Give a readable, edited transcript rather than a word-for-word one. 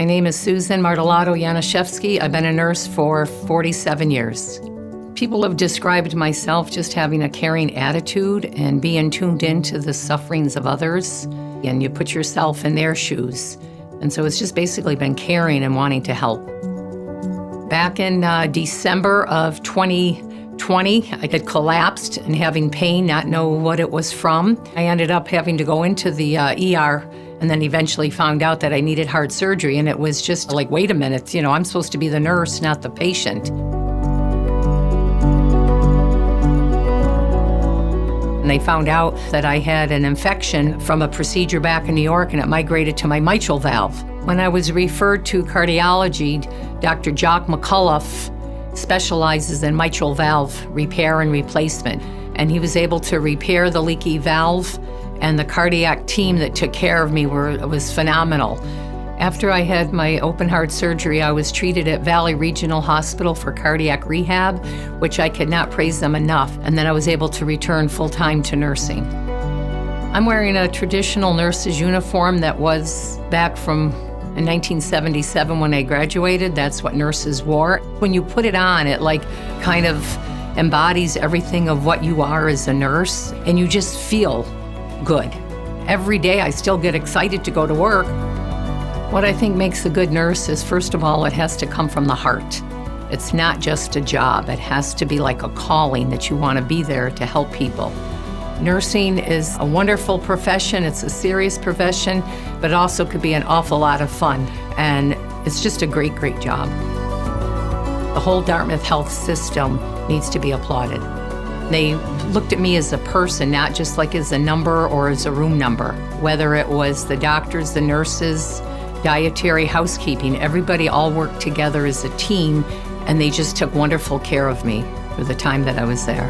My name is Susan Martello Januszewski. I've been a nurse for 47 years. People have described myself just having a caring attitude and being tuned into the sufferings of others, and you put yourself in their shoes. And so it's just basically been caring and wanting to help. Back in December of 2020, I had collapsed and having pain, not know what it was from. I ended up having to go into the ER and then eventually found out that I needed heart surgery. And it was just like, wait a minute, I'm supposed to be the nurse, not the patient. And they found out that I had an infection from a procedure back in New York, and it migrated to my mitral valve. When I was referred to cardiology, Dr. Jock McCullough specializes in mitral valve repair and replacement. And he was able to repair the leaky valve, and the cardiac team that took care of me was phenomenal. After I had my open heart surgery, I was treated at Valley Regional Hospital for cardiac rehab, which I could not praise them enough, and then I was able to return full-time to nursing. I'm wearing a traditional nurse's uniform that was back from in 1977 when I graduated. That's what nurses wore. When you put it on, it kind of embodies everything of what you are as a nurse, and you just feel good. Every day I still get excited to go to work. What I think makes a good nurse is, first of all, it has to come from the heart. It's not just a job. It has to be like a calling that you want to be there to help people. Nursing is a wonderful profession. It's a serious profession, but it also could be an awful lot of fun. And it's just a great, great job. The whole Dartmouth Health system needs to be applauded. They looked at me as a person, not just like as a number or as a room number. Whether it was the doctors, the nurses, dietary, housekeeping, everybody all worked together as a team, and they just took wonderful care of me for the time that I was there.